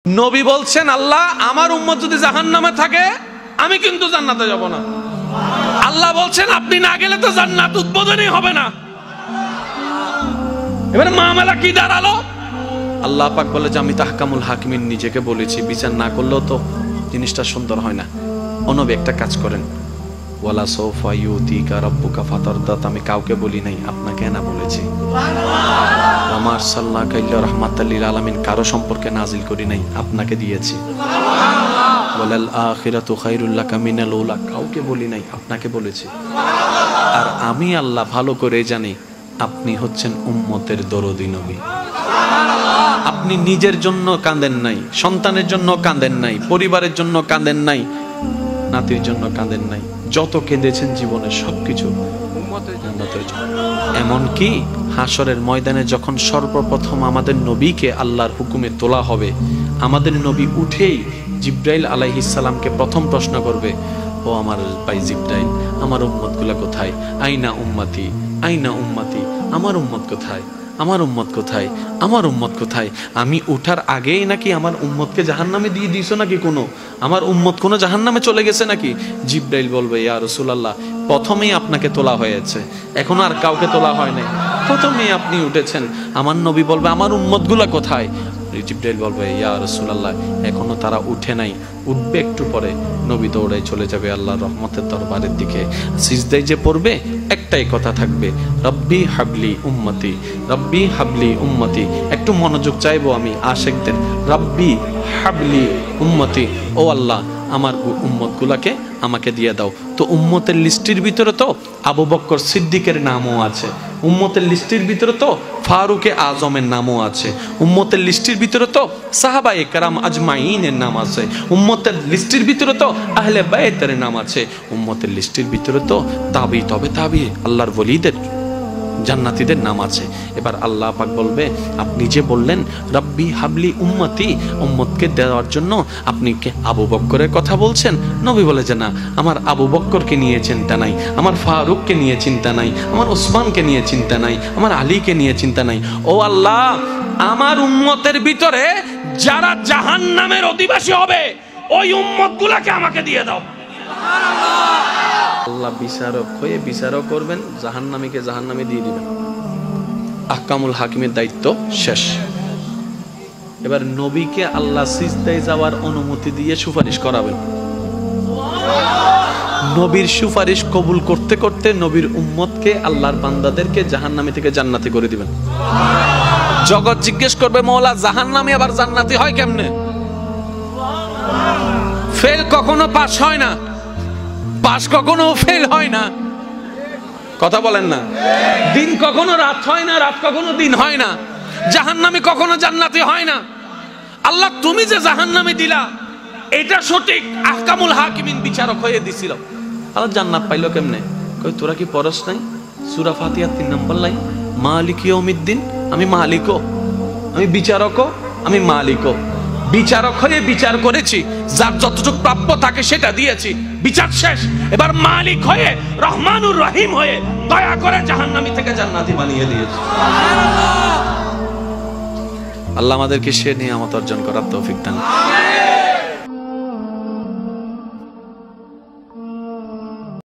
নবী বলছেন, আল্লাহ আমার উম্মত যদি জাহান্নামে থাকে আমি কিন্তু জান্নাতে যাব না। আল্লাহ বলছেন, আপনি না গেলে তো জান্নাত উদ্বোধনই হবে না। এবারে মামলা কি দাঁড়ালো? আল্লাহ পাক বলে যে আমি তাহকামুল হাকিমিন নিজেকে বলেছি, বিচার না করলেও তো জিনিসটা সুন্দর হয় না। ও নবী একটা কাজ করেন, ওয়ালা সাউফা ইউতিকা রাব্বুকা ফাতারদা, আমি কাউকে বলি নাই, আপনাকে না বলেছি। ওয়া আরসালনাকা ইল্লা রাহমাতাল লিল আলামিন, কারো সম্পর্কে নাজিল করি নাই, আপনাকে দিয়েছি। ওয়ালাল আখিরাতু খায়রুল লাকা মিনাল উলা, কাউকে বলি নাই, আপনাকে বলেছি। আর আমি আল্লাহ ভালো করে জানি আপনি হচ্ছেন উম্মতের দরদি নবী। আপনি নিজের জন্য কাঁদেন নাই, সন্তানের জন্য কাঁদেন নাই, পরিবারের জন্য কাঁদেন নাই, নাতির জন্য কাঁদেন নাই, যত কেঁদেছেন জীবনে সবকিছু উম্মতের জন্য। এমনকি হাসরের ময়দানে যখন সর্বপ্রথম আমাদের নবীকে আল্লাহর হুকুমে তোলা হবে, আমাদের নবী উঠেই জিব্রাইল আলাইহিস সালামকে প্রথম প্রশ্ন করবে, ও আমার ভাই জিব্রাইল, আমার উম্মতগুলা কোথায়? আইনা উম্মতি, আইনা উম্মতি, আমার উম্মত কোথায়? আমার উম্মত কোথায়? আমার উম্মত কোথায়? আমি উঠার আগেই নাকি আমার উম্মতকে জাহান্নামে দিয়ে দিয়েছো নাকি? কোনো আমার উম্মত কোনো জাহান্নামে চলে গেছে নাকি? জিব্রাইল বলবে, ইয়া রাসূলুল্লাহ, প্রথমেই আপনাকে তোলা হয়েছে, এখন আর কাউকে তোলা হয় নাই, প্রথমেই আপনি উঠেছেন। আমার নবী বলবে, আমার উম্মতগুলা কোথায়? জিব্রাইল বলবে, ইয়া রাসূলুল্লাহ, এখনো তারা উঠে নাই, উঠবে একটু পরে। নবী দৌড়াই চলে যাবে আল্লাহর রহমতের দরবারের দিকে। সিজদায় যে পড়বে, একটাই কথা থাকবে, রব্বি হাবলি উম্মতি, রব্বি হাবলি উম্মতি। একটু মনোযোগ চাইবো আমি আশিকদের, রব্বি হাবলি উম্মতি, ও আল্লাহ আমার উম্মতগুলাকে আমাকে দিয়ে দাও। তো উম্মতের লিস্টির ভিতরে তো আবু বকর সিদ্দিকের নামও আছে, উম্মতের লিস্টির ভিতরে তো ফারুকে আজমের নামও আছে, উম্মতের লিস্টির ভিতরে তো সাহাবায়ে কেরাম আজমাইনের নাম আছে, উম্মতের লিস্টির ভিতরে তো আহলে বাইতের নাম আছে, উম্মতের লিস্টির ভিতরে তো তাবি তবে তাবি আল্লাহর ওলিদের জান্নাতীদের নাম আছে। এবার আল্লাহ পাক বলবে, আপনি যে বললেন রব্বি হাবলি উম্মতি, উম্মতকে দেওয়ার জন্য আপনি কে আবু বকরের কথা বলছেন? নবী বলে যে না, আমার আবু বকরকে নিয়ে চিন্তা নাই, আমার ফারুককে নিয়ে চিন্তা নাই, আমার ওসমানকে নিয়ে চিন্তা নাই, আমার আলীকে নিয়ে চিন্তা নাই। ও আল্লাহ, আমার উম্মতের ভিতরে যারা জাহান্নামের অধিবাসী হবে ওই উম্মতগুলোকে আমাকে দিয়ে দাও। আল্লাহ বিচারক হয়ে বিচারক করবেন, জাহান্নামীকে জাহান্নামে দিয়ে দিবেন। আহকামুল হাকিমের দায়িত্ব শেষ। এবার নবীকে আল্লাহ সিজদায় যাওয়ার অনুমতি দিয়ে সুপারিশ করাবেন। নবীর সুপারিশ কবুল করতে করতে নবীর উম্মতকে, আল্লাহর বান্দাদেরকে জাহান্নামী থেকে জান্নাতি করে দিবেন। জগৎ জিজ্ঞেস করবে, মওলা জাহান্নামী আবার জান্নাতি হয় কেমনে? ফেল কখনো পাস হয় না, পাস কখনো ফেল হয় না, কথা বলেন না। দিন কখনো রাত হয় না, রাত কখনো দিন হয় না, জাহান্নামী কখনো জান্নাতি হয় না। আল্লাহ তুমি যে জাহান্নামী দিলা এটা সঠিক, আহকামুল হাকিমিন বিচারক হয়ে দিছিল। আল্লাহ জান্নাত পাইলো কেমনে? কই তোরা কি পড়স নাই সূরা ফাতিহা 3 নম্বর লাইন, মালিক ইয়াউমিদ্দিন, আমি মালিকও, আমি বিচারকও, আমি মালিকও। বিচারক হয়ে বিচার করেছি, যার যতটুকু প্রাপ্য তাকে সেটা দিয়েছি, বিচার শেষ। এবার মালিক হয়ে, রহমানুর রহিম হয়ে দয়া করে জাহান্নামী থেকে জান্নাতি বানিয়ে দিয়েছি। আল্লাহ আমাদেরকে সে নিয়ামত অর্জন করার তৌফিক দান।